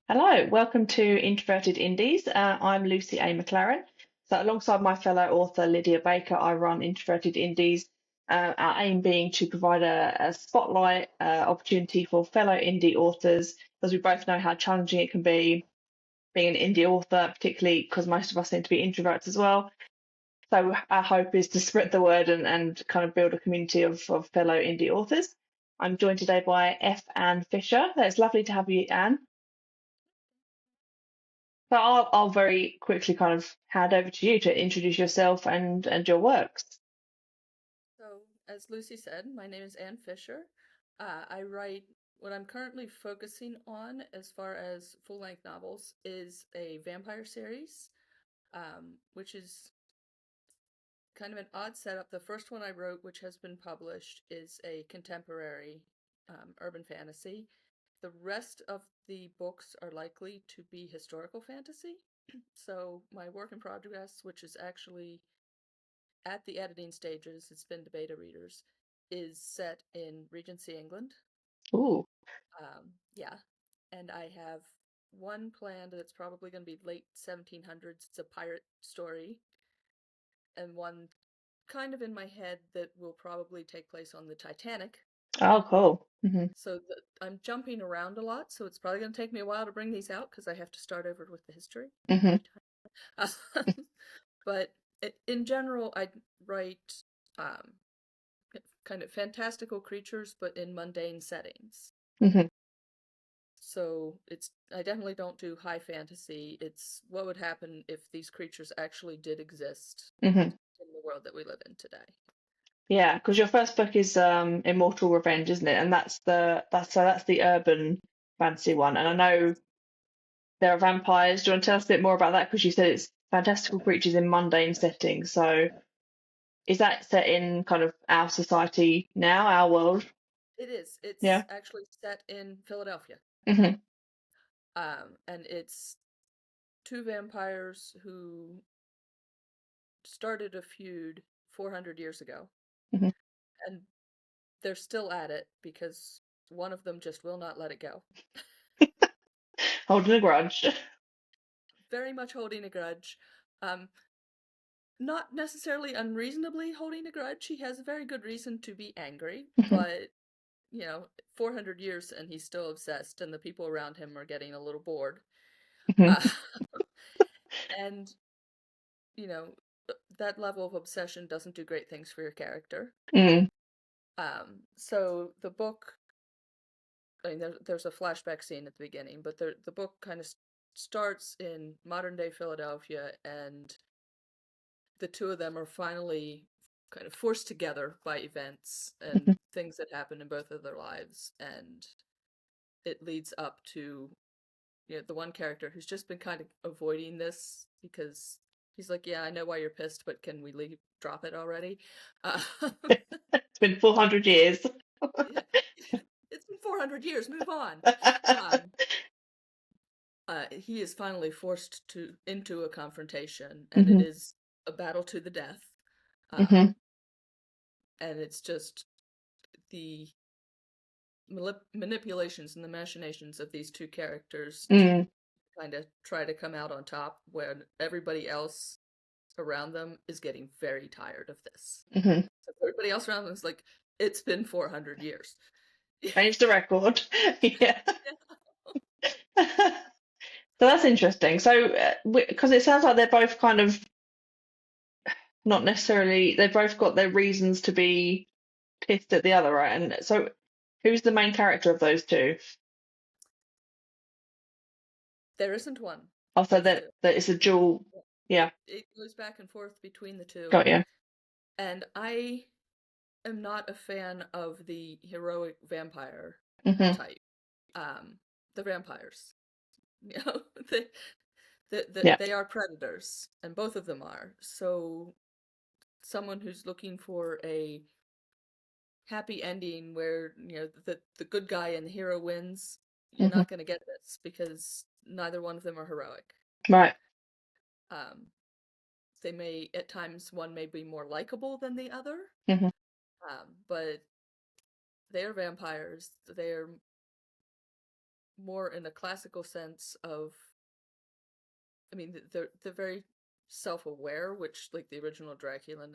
Hello, welcome to Introverted Indies. I'm Lucy A. McLaren. So, alongside my fellow author Lydia Baker, I run Introverted Indies. Our aim being to provide a spotlight opportunity for fellow indie authors, because we both know how challenging it can be being an indie author, particularly because most of us seem to be introverts as well. So, our hope is to spread the word and kind of build a community of fellow indie authors. I'm joined today by Anne Fischer. It's lovely to have you, Anne. So I'll very quickly kind of hand over to you to introduce yourself and your works. So, as Lucy said, my name is Anne Fisher. I write what I'm currently focusing on as far as full length novels is a vampire series, which is kind of an odd setup. The first one I wrote, which has been published, is a contemporary urban fantasy. The rest of the books are likely to be historical fantasy. So, my work in progress, which is actually at the editing stages, it's been to beta readers, is set in Regency, England. Ooh, Yeah, and I have one planned that's probably going to be late 1700s. It's a pirate story, and one kind of in my head that will probably take place on the Titanic. oh, cool. So I'm jumping around a lot, so it's probably going to take me a while to bring these out because I have to start over with the history Hmm. every time. But in general, I write um, kind of fantastical creatures, but in mundane settings. Hmm. So I definitely don't do high fantasy. It's what would happen if these creatures actually did exist Hmm. in the world that we live in today. Yeah, because your first book is Immortal Revenge, isn't it? And that's the urban fantasy one. And I know there are vampires. Do you want to tell us a bit more about that? Because you said it's fantastical creatures in mundane settings. So is that set in kind of our society now, our world? It is. It's Yeah. actually set in Philadelphia. Hmm. And it's two vampires who started a feud 400 years ago, Hmm. and they're still at it because one of them just will not let it go. Holding a grudge. Very much holding a grudge. Um, Not necessarily unreasonably holding a grudge. He has a very good reason to be angry, Hmm. but 400 years and he's still obsessed, and the people around him are getting a little bored. Hmm. Uh, and, you know, that level of obsession doesn't do great things for your character. Mm. So the book, I mean, there's a flashback scene at the beginning, but the book kind of starts in modern day Philadelphia, and the two of them are finally kind of forced together by events and Mhm. things that happen in both of their lives, and it leads up to the one character who's just been kind of avoiding this because he's like, yeah, I know why you're pissed, but can we leave, drop it already? uh, It's been 400 years. yeah, it's been 400 years, move on. um, he is finally forced to into a confrontation, and it Hmm. is a battle to the death. Hmm. um, and it's just the manipulations and the machinations of these two characters to Mm. kind of try to come out on top when everybody else around them is getting very tired of this. Hmm. So everybody else around them is like, it's been 400 years. Change the record. Yeah. So that's interesting. So, because it sounds like they're both kind of not necessarily, they've both got their reasons to be pissed at the other, right? And so, who's the main character of those two? There isn't one. Also, There's that it's a dual. Yeah, it goes back and forth between the two, got you. and I am not a fan of the heroic vampire Hmm. type. Um, the vampires, you know, they Yeah. they are predators, and both of them are. So someone who's looking for a happy ending where the good guy and the hero wins, you're Hmm. not going to get this because neither one of them are heroic. Right. Um, they may at times one may be more likable than the other, Hmm. but they are vampires. They are more in a classical sense of, I mean, they're very self-aware, which like the original Dracula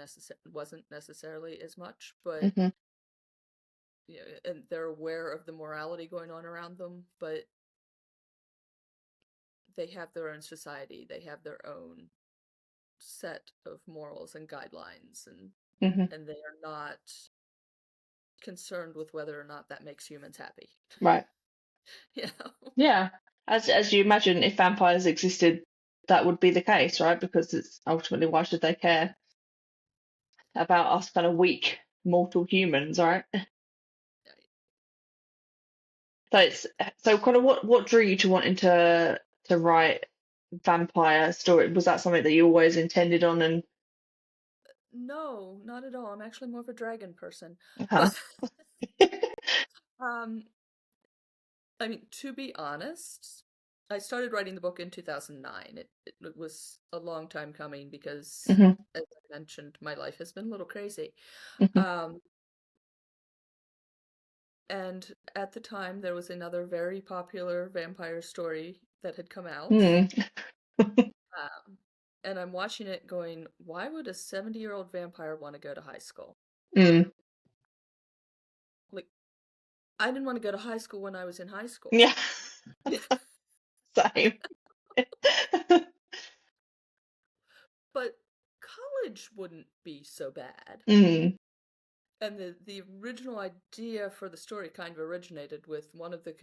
wasn't necessarily as much, but Hmm. and they're aware of the morality going on around them, but they have their own society, they have their own set of morals and guidelines, Hmm. and they are not concerned with whether or not that makes humans happy. Right. You know? Yeah. As you imagine, if vampires existed, that would be the case, right? Because it's ultimately, why should they care about us kind of weak mortal humans, right? So it's so kind of what drew you to wanting to write vampire story? Was that something that you always intended on? And No, not at all. I'm actually more of a dragon person. uh-huh. But um I mean, to be honest, I started writing the book in 2009. It was a long time coming because, Hmm. as I mentioned, my life has been a little crazy. Hmm. Um, and at the time, there was another very popular vampire story that had come out. Mm. Um, and I'm watching it going, why would a 70-year-old vampire want to go to high school? Mm. Like, I didn't want to go to high school when I was in high school. Yeah, same. But college wouldn't be so bad. Mm. And the original idea for the story kind of originated with one of the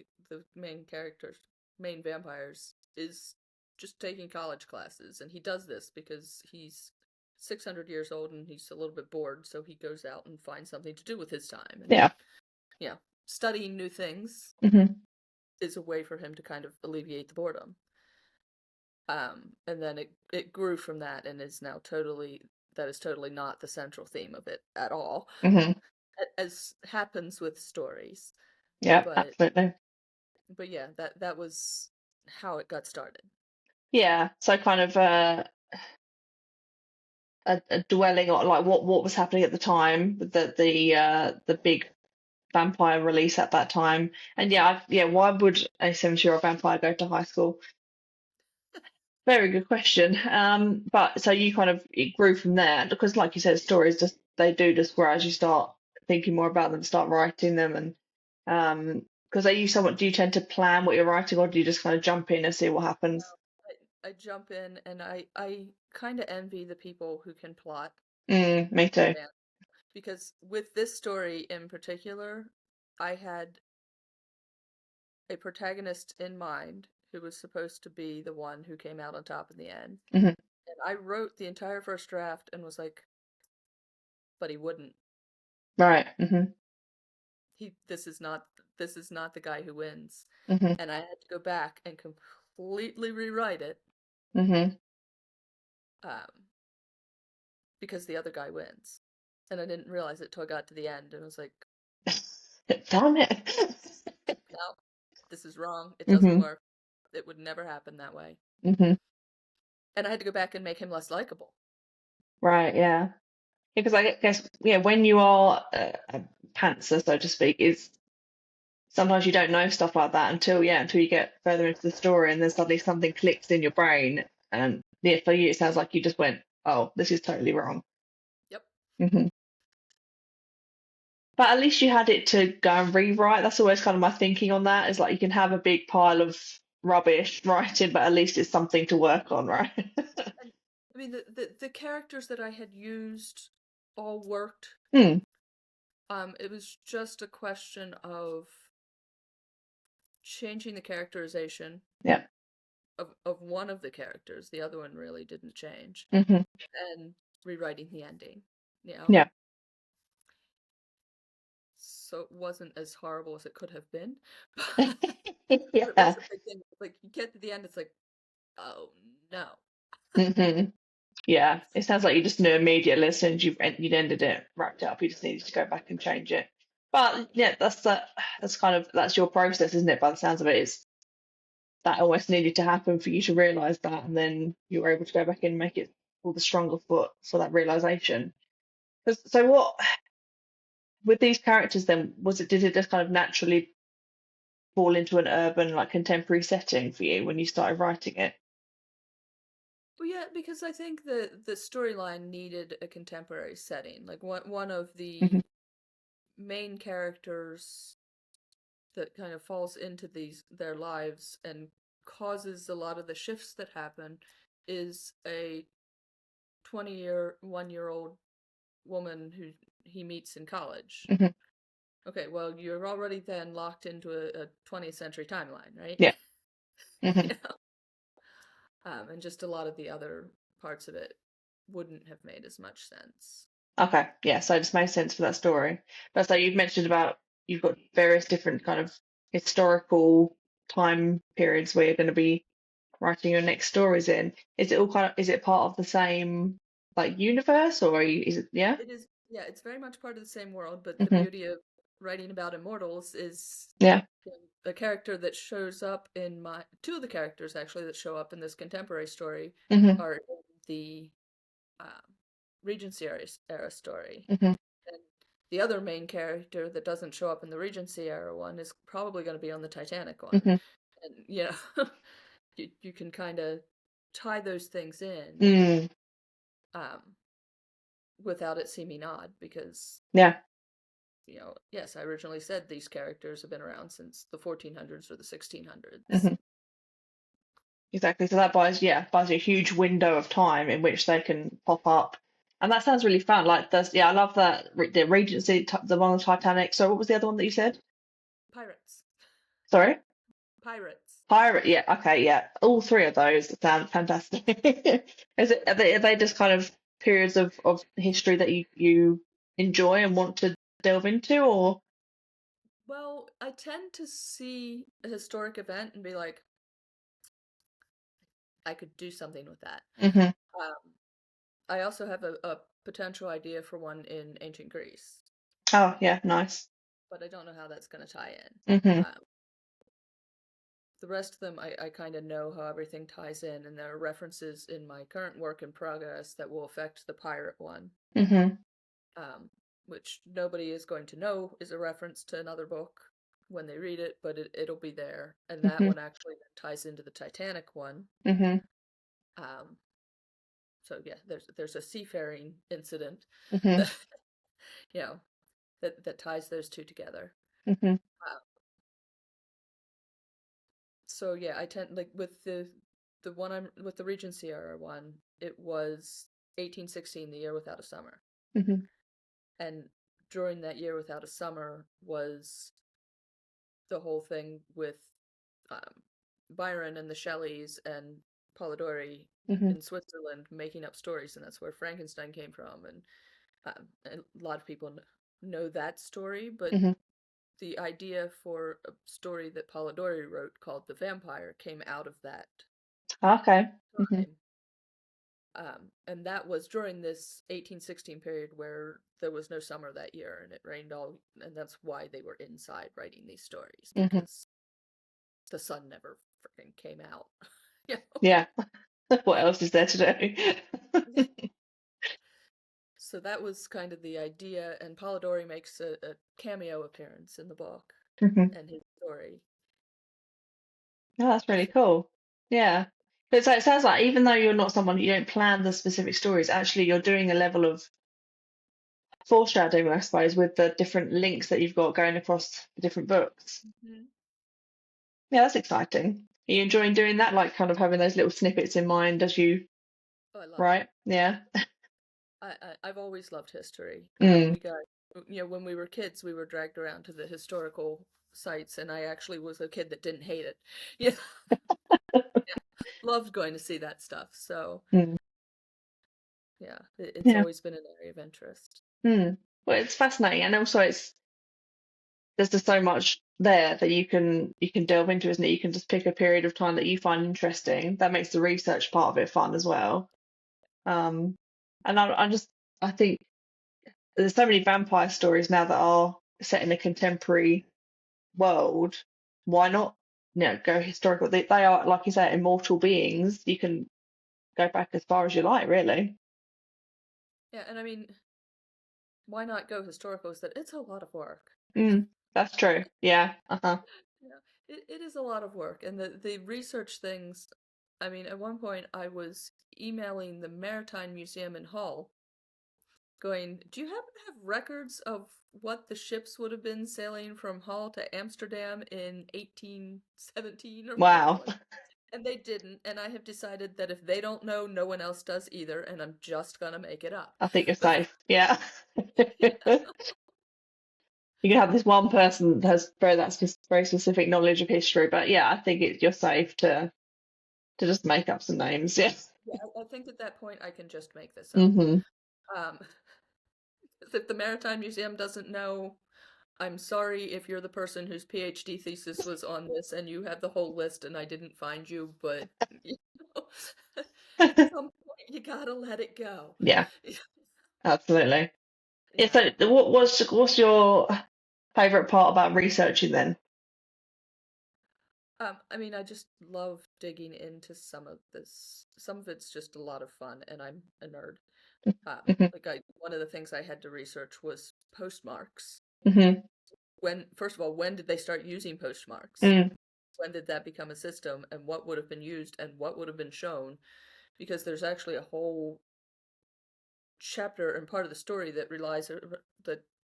main characters, main vampires, is just taking college classes, and he does this because he's 600 years old and he's a little bit bored, so he goes out and finds something to do with his time. And Yeah. yeah, studying new things Hmm. is a way for him to kind of alleviate the boredom. And then it grew from that and is now that is totally not the central theme of it at all, Hmm. as happens with stories. Yeah, But absolutely. yeah, that was how it got started. Yeah, so kind of a dwelling on like what was happening at the time with the big vampire release at that time. And yeah, yeah, why would a 70-year-old vampire go to high school? Very good question. But so you kind of it grew from there because, like you said, stories they do just grow as you start thinking more about them, start writing them, and because are you somewhat do you tend to plan what you're writing, or do you just kind of jump in and see what happens? I jump in and I kind of envy the people who can plot Me in too. advance, because with this story in particular, I had a protagonist in mind who was supposed to be the one who came out on top in the end. Hmm. And I wrote the entire first draft and was like, but he wouldn't. Right. Hmm. He this is not the guy who wins. Hmm. And I had to go back and completely rewrite it, Hmm. um, because the other guy wins. And I didn't realize it till I got to the end and was like, Damn it. no, this is wrong. It doesn't Hmm. work. It would never happen that way. Hmm. And I had to go back and make him less likable. Right. Yeah. Because I guess yeah, when you are a pantser, so to speak, is sometimes you don't know stuff like that until you get further into the story and then suddenly something clicks in your brain and yeah, for you it sounds like you just went, oh, this is totally wrong. Yep. Hmm. But at least you had it to go and rewrite. That's always kind of my thinking on that is like you can have a big pile of rubbish writing, but at least it's something to work on, right? And I mean, the characters that I had used all worked. Hmm. It was just a question of changing the characterization Yeah. of one of the characters. The other one really didn't change. Hmm. And rewriting the ending, you know? Yeah. So it wasn't as horrible as it could have been. But it was Yeah. a big thing. Like, you get to the end, it's like, oh no. Hmm. Yeah, it sounds like you just knew immediately as soon as you'd ended it, wrapped it up. You just needed to go back and change it. But yeah, that's kind of that's your process, isn't it? By the sounds of it, is that almost needed to happen for you to realise that, and then you were able to go back in and make it all the stronger for that realisation. So what with these characters then was it? Did it just kind of naturally fall into an urban, like contemporary setting for you when you started writing it? Well, yeah, because I think the storyline needed a contemporary setting. Like one of Hmm. the main characters that kind of falls into their lives and causes a lot of the shifts that happen is a 21-year-old woman who he meets in college. Hmm. Okay, well, you're already then locked into a 20th century timeline, right? Yeah. Hmm. You know? And just a lot of the other parts of it wouldn't have made as much sense. Okay, yeah, so it just makes sense for that story. But so you've mentioned about you've got various different kind of historical time periods where you're going to be writing your next stories in. Is it all kind of, is it part of the same like universe, or is it, yeah? It is, yeah, it's very much part of the same world, but the Hmm. beauty of writing about immortals is Yeah. the character that shows up in my two of the characters actually that show up in this contemporary story Hmm. are in the um, Regency era story. Hmm. And the other main character that doesn't show up in the Regency era one is probably going to be on the Titanic one. Hmm. And, you know, you can kind of tie those things in Mm. um, without it seeming odd because, Yeah. yes, I originally said these characters have been around since the 1400s or the 1600s. Hmm. Exactly. So that buys you a huge window of time in which they can pop up. And that sounds really fun. Like this, yeah, I love that the Regency, the one on Titanic. So what was the other one that you said? Pirates. Sorry? Pirates. Pirate, yeah, okay, yeah. All three of those sound fantastic. Are they just kind of periods of history that you enjoy and want to delve into, or? Well, I tend to see a historic event and be like, I could do something with that. Hmm. Um, I also have a potential idea for one in ancient Greece, Oh, yeah, nice. but I don't know how that's going to tie in. Hmm. The rest of them, I kind of know how everything ties in, and there are references in my current work in progress that will affect the pirate one, Hmm. um, which nobody is going to know is a reference to another book when they read it, but it'll be there. And that Hmm. one actually then ties into the Titanic one. Hmm. Um, so yeah, there's a seafaring incident Hmm. that you know that ties those two together. Hmm. Uh, so yeah, I tend like with the one I'm with the Regency era one, it was 1816, the year without a summer. Hmm. And during that year without a summer was the whole thing with um, Byron and the Shelleys and Polidori Hmm. in Switzerland making up stories, and that's where Frankenstein came from. And a lot of people know that story, but Hmm. the idea for a story that Polidori wrote called The Vampire came out of that Okay. Hmm. time. And that was during this 1816 period where there was no summer that year and it rained all, and that's why they were inside writing these stories Hmm. because the sun never freaking came out. Yeah. Yeah. What else is there to do? So that was kind of the idea, and Polidori makes a cameo appearance in the book Hmm. and his story. Oh, that's really cool. Yeah. But so it sounds like even though you're not someone, you don't plan the specific stories, actually you're doing a level of foreshadowing, I suppose, with the different links that you've got going across the different books. Mhm. Yeah, that's exciting. Are you enjoying doing that? Like kind of having those little snippets in mind as you Oh, I love it. write? Yeah. I've always loved history. Mm. We got, when we were kids, we were dragged around to the historical sites, and I actually was a kid that didn't hate it. Yeah, yeah, loved going to see that stuff. So Mm. yeah, it's Yeah. always been an area of interest. Mm. Well, it's fascinating, and also it's there's just so much there that you can delve into, isn't it? You can just pick a period of time that you find interesting. That makes the research part of it fun as well. Um, and I think there's so many vampire stories now that are set in a contemporary world. Why not, go historical? They are, like you say, immortal beings. You can go back as far as you like, really. Yeah, and I mean, why not go historical? Is that it's a lot of work. Mm, that's true. Yeah. Uh-huh. Yeah. It is a lot of work, and the research things. I mean, at one point I was emailing the Maritime Museum in Hull, going, "Do you happen to have records of what the ships would have been sailing from Hull to Amsterdam in 1817 or whatever?" Wow. Like, and they didn't, and I have decided that if they don't know, no one else does either, and I'm just gonna make it up. I think you're safe. Yeah. You can have this one person that has very specific knowledge of history, but yeah, I think you're safe to just make up some names. Yeah. Yeah, I think at that point I can just make this up. Hmm. Um, if the Maritime Museum doesn't know, I'm sorry if you're the person whose PhD thesis was on this and you have the whole list and I didn't find you, but you know, at some point you gotta let it go. Yeah, absolutely. Yeah, Yeah. so what's your favorite part about researching then? I mean, I just love digging into some of this. Some of it's just a lot of fun, and I'm a nerd. Hmm. One of the things I had to research was postmarks. Hmm. First of all, when did they start using postmarks? Mm. When did that become a system, and what would have been used, and what would have been shown? Because there's actually a whole chapter and part of the story that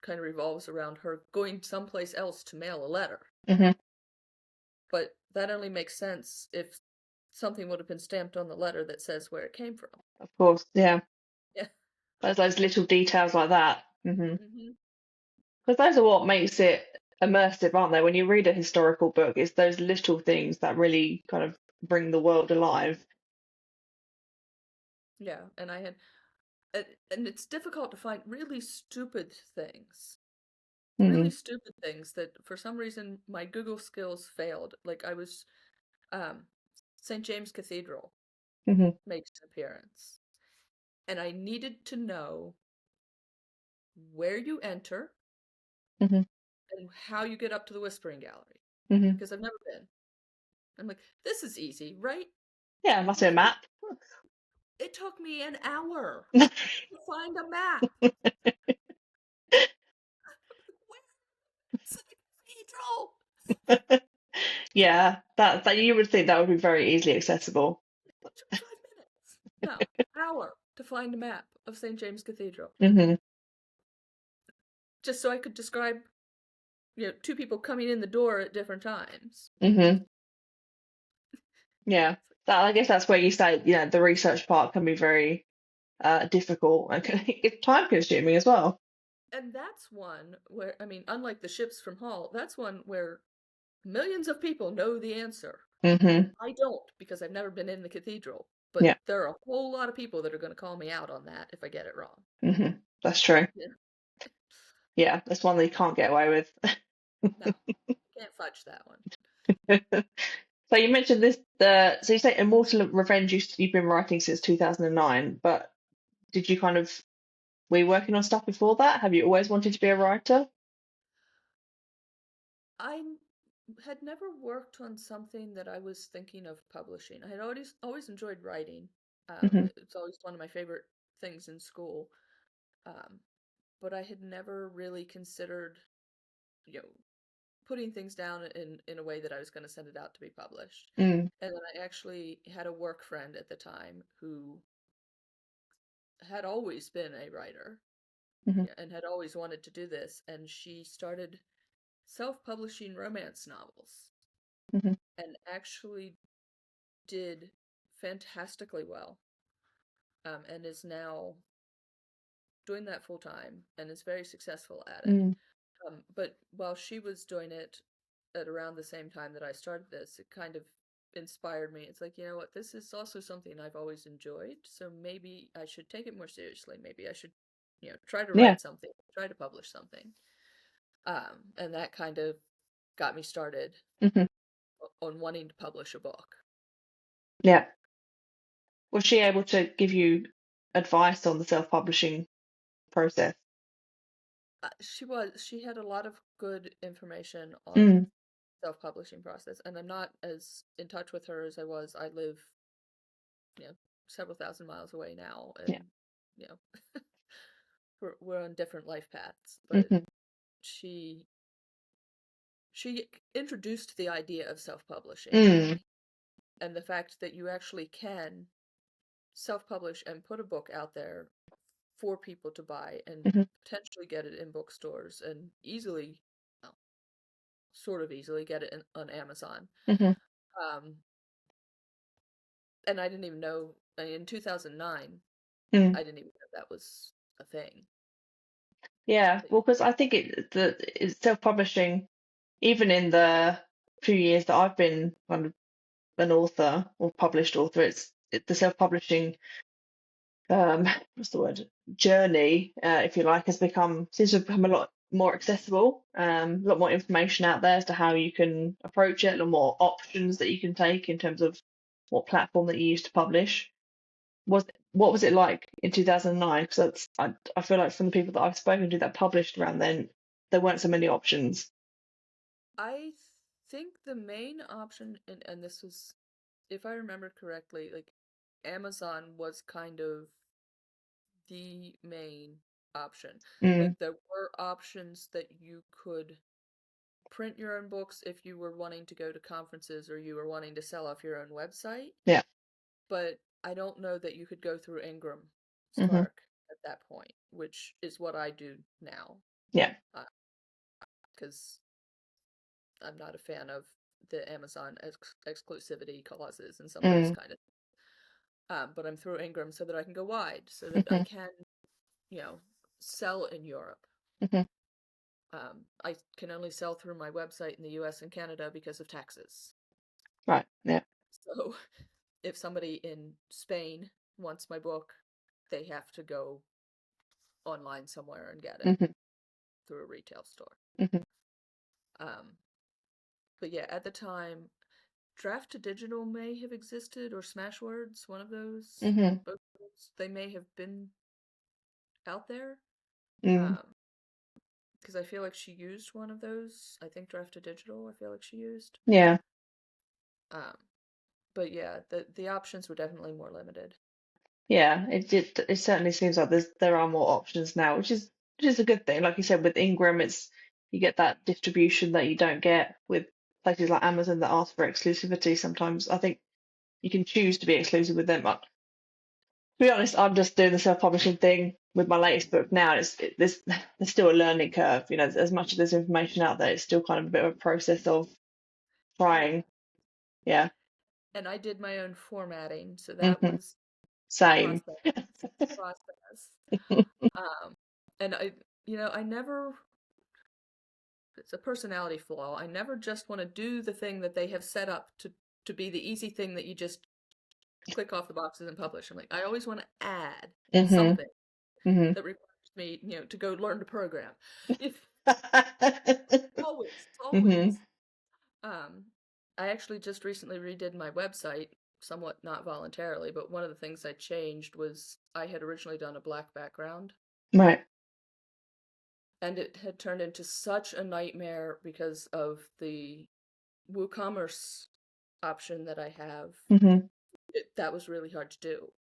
kind of revolves around her going someplace else to mail a letter. Hmm. But that only makes sense if something would have been stamped on the letter that says where it came from. Of course, yeah. Yeah. There's those little details like that. Hmm. Hmm. Because those are what makes it immersive, aren't they? When you read a historical book, it's those little things that really kind of bring the world alive. Yeah, and and it's difficult to find really stupid things. Hmm. Really stupid things that for some reason my Google skills failed. Like I was um St. James Cathedral Hmm. makes an appearance, and I needed to know where you enter Hmm. and how you get up to the Whispering Gallery Hmm. because I've never been. I'm like, this is easy, right? Yeah, must be a map. It took me an hour to find a map. Where's the cathedral? Yeah, that you would think that would be very easily accessible. It took 5 minutes. No, hour to find a map of St. James Cathedral. Hmm. Just so I could describe, two people coming in the door at different times. Hmm. Yeah, that I guess that's where you say, the research part can be very difficult and it's time consuming as well. And that's one where, I mean, unlike the ships from Hull, that's one where millions of people know the answer. Hmm. I don't because I've never been in the cathedral, but Yeah. there are a whole lot of people that are going to call me out on that if I get it wrong. Hmm. That's true. Yeah. Yeah, that's one that you can't get away with. No, can't fudge that one. So you mentioned so you say Immortal Revenge you've been writing since 2009, but did you were you working on stuff before that? Have you always wanted to be a writer? I had never worked on something that I was thinking of publishing. I had always enjoyed writing. Hmm. It's always one of my favorite things in school. Um, but I had never really considered, you know, putting things down in a way that I was going to send it out to be published. Mm. And then I actually had a work friend at the time who had always been a writer, Hmm. yeah, and had always wanted to do this, and she started self-publishing romance novels Hmm. and actually did fantastically well, and is now doing that full time and is very successful at it. Mm. But while she was doing it at around the same time that I started this, it kind of inspired me. It's like, you know what, this is also something I've always enjoyed, so maybe I should take it more seriously. Maybe I should, try to Yeah. write something, try to publish something. And that kind of got me started Hmm. on wanting to publish a book. Yeah. Was she able to give you advice on the self-publishing process? She had a lot of good information on Mm. self-publishing process, and I'm not as in touch with her as I was. I live, you know, several thousand miles away now, Yeah. and you know, we're on different life paths. But Hmm. she she introduced the idea of self-publishing to Mm. me, and the fact that you actually can self-publish and put a book out there for people to buy and Mhm. potentially get it in bookstores and easily, well, sort of easily get it on Amazon. Mhm. Um, and I didn't even know in 2009, Mm. I didn't even know that was a thing. Yeah, That well, you, because I think it's self-publishing, even in the few years that I've been kind of an author or published author, the self-publishing what's the word, journey, if you like, seems to have become a lot more accessible. A lot more information out there as to how you can approach it, a lot more options that you can take in terms of what platform that you use to publish. What was it like in 2009? Because I feel like from the people that I've spoken to that published around then, there weren't so many options. I think the main option, and this was, if I remember correctly, like Amazon was kind of the main option. Mm, Like there were options that you could print your own books if you were wanting to go to conferences or you were wanting to sell off your own website, yeah. but I don't know that you could go through Ingram Hmm. Spark at that point, which is what I do now, Yeah. because I'm not a fan of the Amazon exclusivity clauses and some of those Mm, kind of. But I'm through Ingram so that I can go wide, so that I can, you know, sell in Europe. hmm. I can only sell through my website in the US and Canada because of taxes. Right. Yeah. So if somebody in Spain wants my book, they have to go online somewhere and get it Hmm. through a retail store. Hmm. Um, but yeah, at the time, Draft to Digital may have existed, or Smashwords, one of those. Hmm. Both of those, they may have been out there. Mm, Um, because I feel like she used one of those. I think Draft to Digital, I feel like she used. yeah. Um, but yeah, the options were definitely more limited. Yeah, it certainly seems like there are more options now, which is a good thing. Like you said, with Ingram, it's you get that distribution that you don't get with places like Amazon that ask for exclusivity. Sometimes I think you can choose to be exclusive with them. But to be honest, I'm just doing the self-publishing thing with my latest book now. There's still a learning curve. You know, as much as there's information out there, it's still kind of a bit of a process of Yeah. trying. Yeah. And I did my own formatting, so that Hmm. was a Same. process. Um, and I never, it's a personality flaw. I never just want to do the thing that they have set up to be the easy thing that you just click off the boxes and publish. I'm like, I always want to add Hmm. something Hmm. that requires me, to go learn to program. If always, Hmm. always. Um, I actually just recently redid my website, somewhat not voluntarily, but one of the things I changed was I had originally done a black background, Right. and it had turned into such a nightmare because of the WooCommerce option that I have. Hmm. That was really hard to do,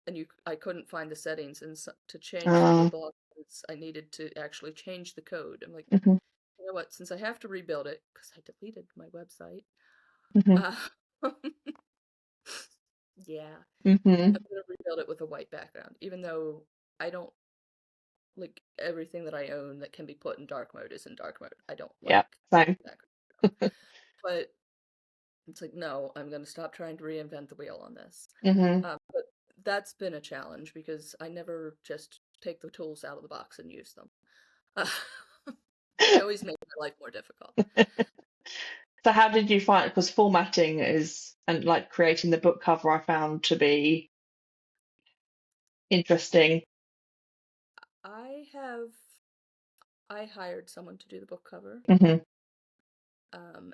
and I couldn't find the settings, and to change some of the Uh, blocks, I needed to actually change the code. I'm like, hmm. you know what? Since I have to rebuild it because I deleted my website, Hmm. uh, yeah, Hmm. I'm gonna rebuild it with a white background, even though I don't like everything that I own that can be put in dark mode is in dark mode. I don't Yeah, like same. that. But it's like, no, I'm gonna stop trying to reinvent the wheel on this. Hmm. But that's been a challenge because I never just take the tools out of the box and use them. Uh, I always make my life more difficult. So how did you find it? Because formatting and like creating the book cover I found to be interesting. I have I hired someone to do the book cover, Hmm.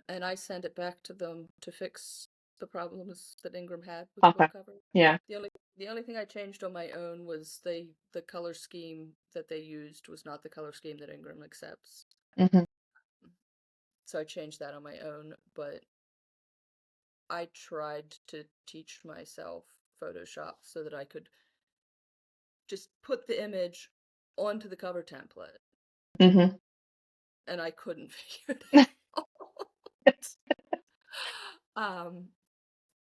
and I sent it back to them to fix the problems that Ingram had with the book Okay. cover. Yeah. The only the only thing I changed on my own was the color scheme that they used was not the color scheme that Ingram accepts. Hmm. So I changed that on my own, but I tried to teach myself Photoshop so that I could just put the image onto the cover template, Hmm. and I couldn't figure it out. um,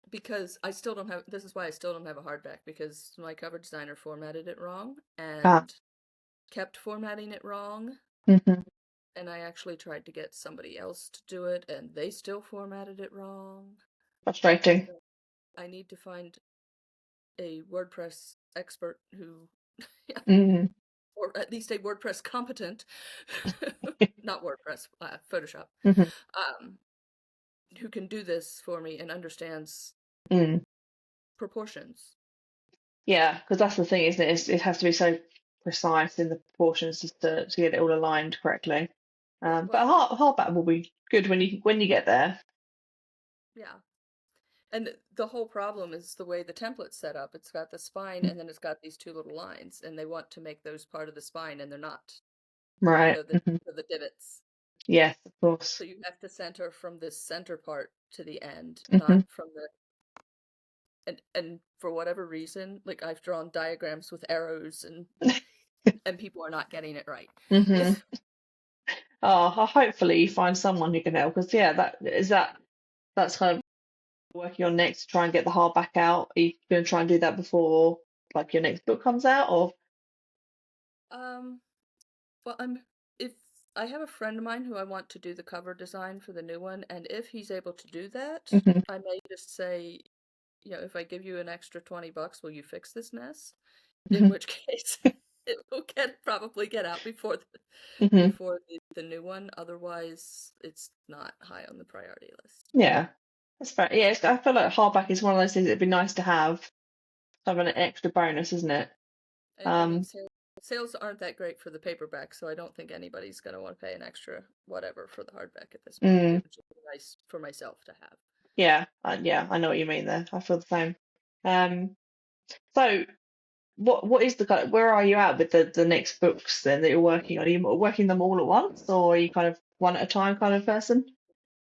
because I still don't have. This is why I still don't have a hardback, because my cover designer formatted it wrong Ah. and kept formatting it wrong. Hmm. And I actually tried to get somebody else to do it, and they still formatted it wrong. Frustrating. So I need to find a WordPress expert who, Mm. or at least a WordPress competent, not WordPress, Photoshop, Hmm. um, who can do this for me and understands Mm. proportions. Yeah, because that's the thing, isn't it? It has to be so precise in the proportions just to get it all aligned correctly. Yeah, But well, a hardback will be good when you get there. yeah. And the whole problem is the way the template's set up. It's got the spine and then it's got these two little lines, and they want to make those part of the spine, and they're not. Right. The divots. Yes, of course. So you have to center from this center part to the end, Hmm. not from the and for whatever reason, like I've drawn diagrams with arrows and people are not getting it right. Hmm. Oh, hopefully you find someone who can help. Because yeah, that's kind of working on next to try and get the hardback out. Are you going to try and do that before like your next book comes out, or? Um, well, if I have a friend of mine who I want to do the cover design for the new one, and if he's able to do that, Hmm. I may just say, if I give you an extra $20, will you fix this mess? In Hmm. which case, it will probably get out Hmm. before the new one. Otherwise, it's not high on the priority list. Yeah, that's fair. Yeah, I feel like hardback is one of those things that'd be nice to have, having an extra bonus, isn't it? And I mean, Um, sales aren't that great for the paperback, so I don't think anybody's going to want to pay an extra whatever for the hardback at this point. mm, It would just be nice for myself to have. yeah, yeah, I know what you mean there. I feel the same. Um, so what is the kind of, where are you at with the next books then that you're working on? Are you working them all at once, or are you kind of one at a time kind of person?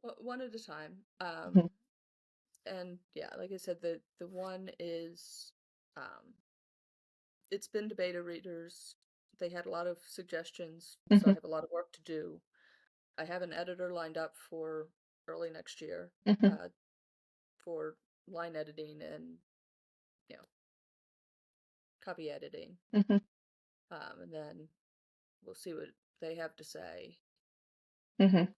Well, one at a time. Mhm. And yeah, like I said, the one is um, it's been to beta readers. They had a lot of suggestions, so I Mhm. have a lot of work to do. I have an editor lined up for early next year Mhm. uh, for line editing and you know copy editing, Mhm. and then we'll see what they have to say. Mhm.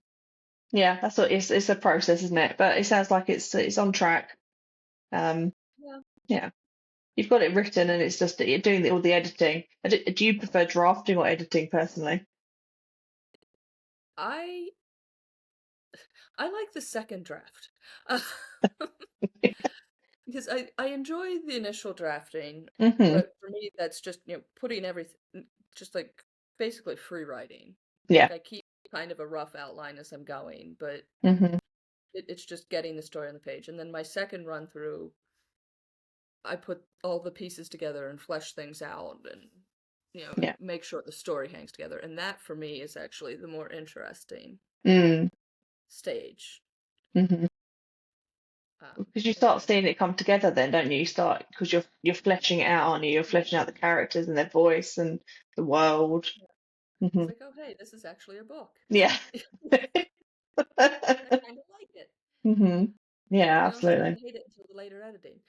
Yeah, that's what it's a process, isn't it? But it sounds like it's on track. Um, Yeah, yeah. You've got it written and it's just that you're doing all the editing. Do you prefer drafting or editing personally? I I like the second draft. Uh, because I enjoy the initial drafting, Hmm. but for me that's just putting everything just like basically free writing. Yeah. Like I keep kind of a rough outline as I'm going, but Hmm. it's just getting the story on the page. And then my second run through, I put all the pieces together and flesh things out and Yeah. make sure the story hangs together. And that for me is actually the more interesting Mm. stage. Hmm. Because you And start then seeing it come together then, don't you? You start because you're fleshing it out, aren't you? You're fleshing out the characters and their voice and the world. yeah, Hmm. it's like, oh hey, this is actually a book. Yeah. I kind of like it. Hmm. Yeah, You don't have absolutely. to hate it until the later editing.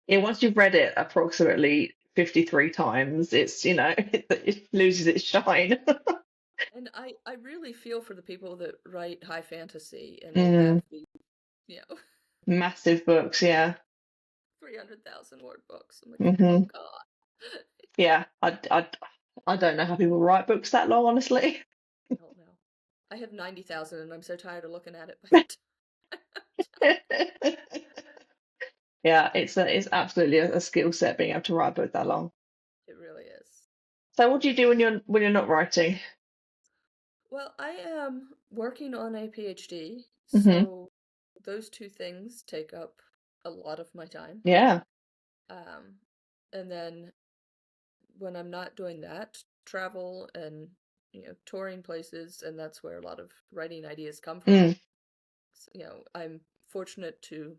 Yeah, once you've read it approximately 53 times, it loses its shine. And I really feel for the people that write high fantasy and they Mm, have the, you know, massive books, yeah. 300,000 word books. I'm like, oh Hmm. God. Yeah, I don't know how people write books that long, honestly. I don't know. I have 90,000 and I'm so tired of looking at it by the time. Yeah, it's absolutely a skill set being able to write a book that long. It really is. So what do you do when you're not writing? Well, I am working on a PhD, Hmm. so those two things take up a lot of my time. Yeah. Um, and then when I'm not doing that, travel and touring places, and that's where a lot of writing ideas come from. Mm. I'm fortunate to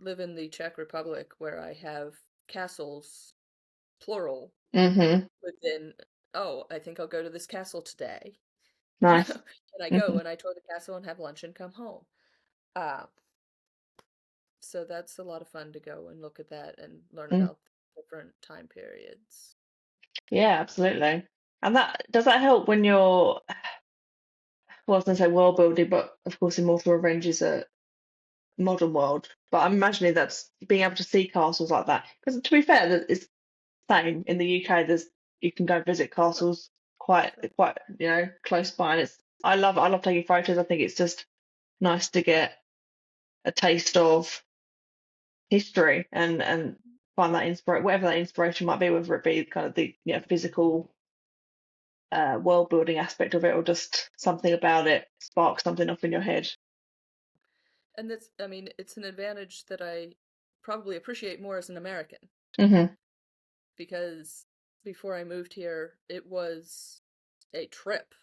live in the Czech Republic where I have castles, plural, Hmm. within, oh, I think I'll go to this castle today. Nice. And I go Hmm. and I tour the castle and have lunch and come home. Uh, so that's a lot of fun to go and look at that and learn Mm. about different time periods. Yeah, absolutely. And that does that help when you're, well, I was going to say world building, but of course, Immortal Revenge is a modern world. But I'm imagining that's being able to see castles like that. Because to be fair, it's the same in the UK. You can go visit Sure, castles quite sure. quite close by, and it's I love taking photos. I think it's just nice to get a taste of history and find that inspire whatever that inspiration might be, whether it be kind of the physical world building aspect of it, or just something about it sparks something up in your head. And that's, I mean, it's an advantage that I probably appreciate more as an American Hmm. because before I moved here, it was a trip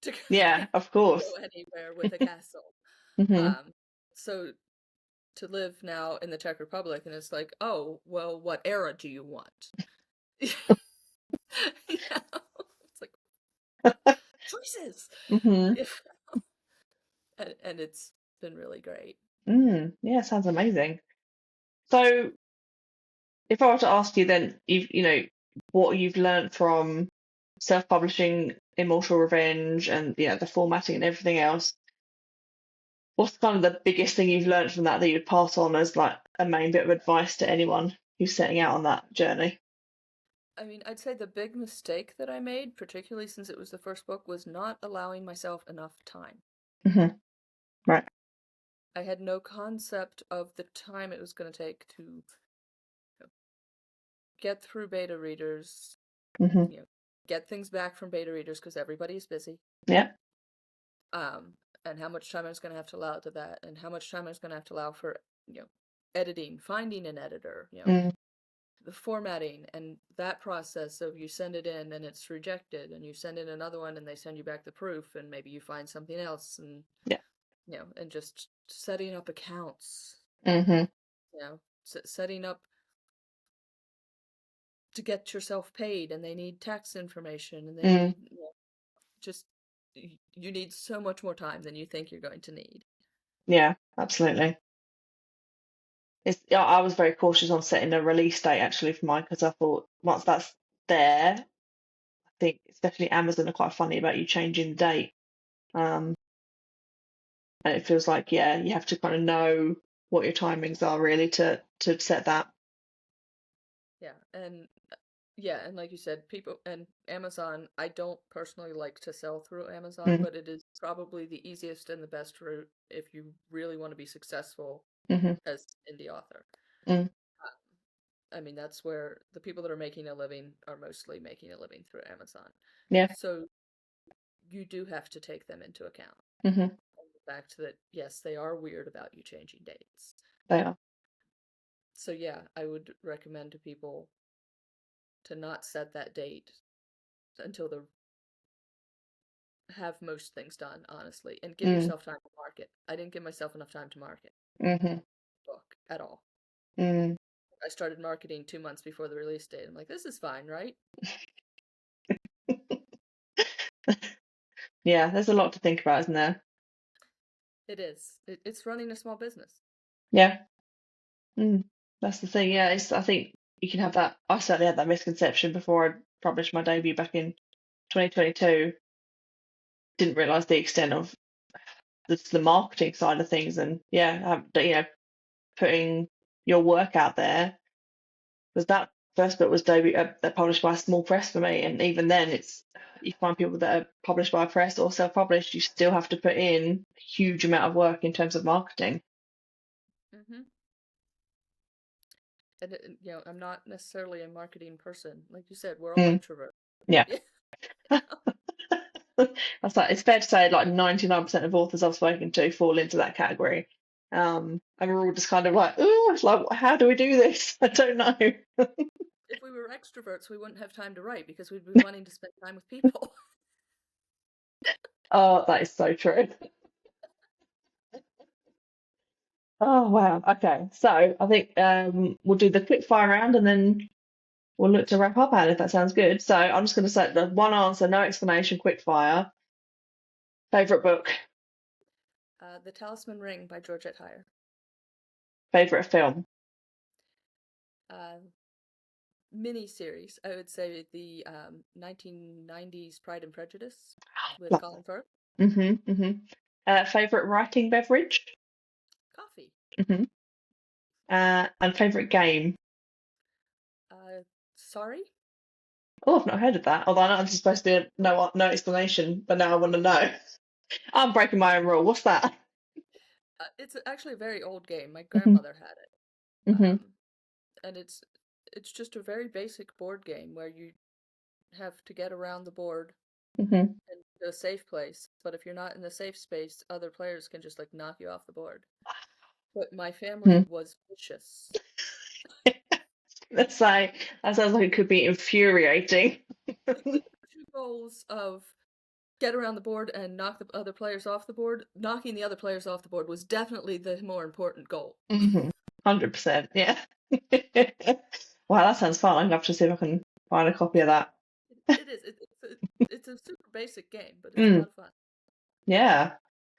to Yeah, of go course. anywhere with a castle. Hmm. Um, so to live now in the Czech Republic, and it's like, oh, well, what era do you want? You know? It's like choices. Hmm. Yeah. And it's been really great. Yeah, sounds amazing. So if I were to ask you then, what you've learned from self-publishing Immortal Revenge and the formatting and everything else, what's kind of the biggest thing you've learned from that you'd pass on as like a main bit of advice to anyone who's setting out on that journey? I mean, I'd say the big mistake that I made, particularly since it was the first book, was not allowing myself enough time. Hmm. Right. I had no concept of the time it was going to take to get through beta readers, Hmm. you know, get things back from beta readers because everybody's busy. Yeah. Um, and how much time I was going to have to allow to that, and how much time I was going to have to allow for, editing, finding an editor, Mm. the formatting and that process of you send it in and it's rejected, and you send in another one and they send you back the proof, and maybe you find something else, and Yeah. and just setting up accounts, Hmm. setting up to get yourself paid, and they need tax information, and they Mm. need just you need so much more time than you think you're going to need. Yeah, absolutely. I was very cautious on setting a release date actually for mine because I thought once that's there, I think especially Amazon are quite funny about you changing the date. Um, and it feels like, yeah, you have to kind of know what your timings are really to set that. Yeah, and yeah, and like you said, people and Amazon, I don't personally like to sell through Amazon, Mm. but it is probably the easiest and the best route if you really want to be successful Hmm. as indie author. Mm. I mean, that's where the people that are making a living are mostly making a living through Amazon. Yeah. So you do have to take them into account. Hmm. And the fact that, yes, they are weird about you changing dates. They are. So yeah, I would recommend to people to not set that date until they have most things done, honestly, and give Mm. yourself time to market. I didn't give myself enough time to market Hmm. the book at all. Mm. I started marketing 2 months before the release date. I'm like, this is fine, right? Yeah, there's a lot to think about, isn't there? It is. It's running a small business. Yeah. Mm. That's the thing. Yeah, I think you can have that. I certainly had that misconception before I published my debut back in 2022. Didn't realize the extent of the marketing side of things, and yeah, putting your work out there. Because that first book was published by a small press for me, and even then, it's you find people that are published by a press or self-published, you still have to put in a huge amount of work in terms of marketing. Mm-hmm. And I'm not necessarily a marketing person. Like you said, we're all Mm. introverts. Yeah. Yeah. That's like it's fair to say like 99% of authors I've spoken to fall into that category. And we're all just kind of like, oh, it's like, how do we do this? I don't know. If we were extroverts, we wouldn't have time to write because we'd be wanting to spend time with people. Oh, that is so true. Oh wow. Okay. So I think we'll do the quick fire round and then we'll look to wrap up, Anne, if that sounds good. So I'm just going to say the one answer, no explanation, quick fire. Favourite book? The Talisman Ring by Georgette Heyer. Favourite film? Mini-series, I would say the 1990s Pride and Prejudice with Love Colin Firth. Favourite writing beverage? Coffee. And favourite game? Sorry? Oh, I've not heard of that. Although I know it's supposed to be no explanation, but now I want to know. I'm breaking my own rule. What's that? It's actually a very old game. My hmm grandmother had it. hmm And it's just a very basic board game where you have to get around the board hmm and to a safe place. But if you're not in the safe space, other players can just like knock you off the board. But my family was vicious. Let's say that sounds like it could be infuriating. The two goals of get around the board and knock the other players off the board. Knocking the other players off the board was definitely the more important goal. 100%, yeah. Wow, that sounds fun. I'm gonna have to see if I can find a copy of that. It is. It's a super basic game, but it's a lot of fun. Yeah,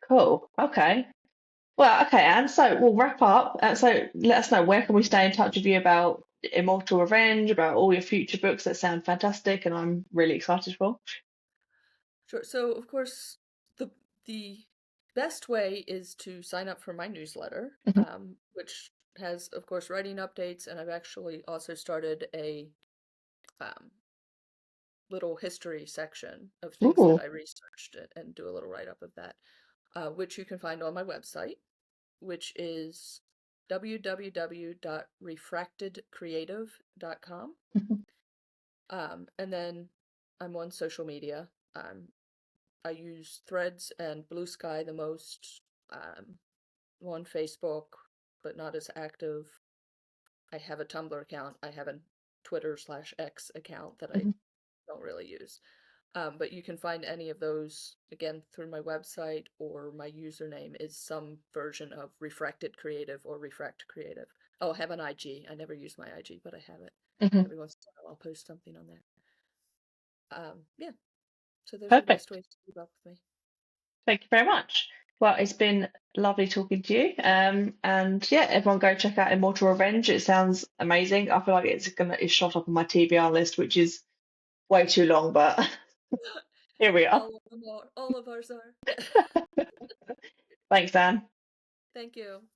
cool. Okay. Well, okay, Anne. So we'll wrap up. So let us know, where can we stay in touch with you about Immortal Revenge, about all your future books that sound fantastic, and I'm really excited for. Sure. So, of course, the best way is to sign up for my newsletter, which has, of course, writing updates, and I've actually also started a little history section of things Ooh. that I researched and do a little write-up of that, which you can find on my website, which is www.refractedcreative.com. And then I'm on social media. I use Threads and Blue Sky the most. On Facebook, but not as active. I have a Tumblr account. I have a Twitter/X account that I don't really use. But you can find any of those, again, through my website, or my username is some version of Refracted Creative or Refract Creative. Oh, I have an IG. I never use my IG, but I have it. Every once in a while I'll post something on there. Yeah. So those are the best ways to keep up with me. Thank you very much. Well, it's been lovely talking to you. And yeah, everyone go check out Immortal Revenge. It sounds amazing. I feel like it's shot up on my TBR list, which is way too long, but here we are. All of ours are. Thanks, Dan. Thank you.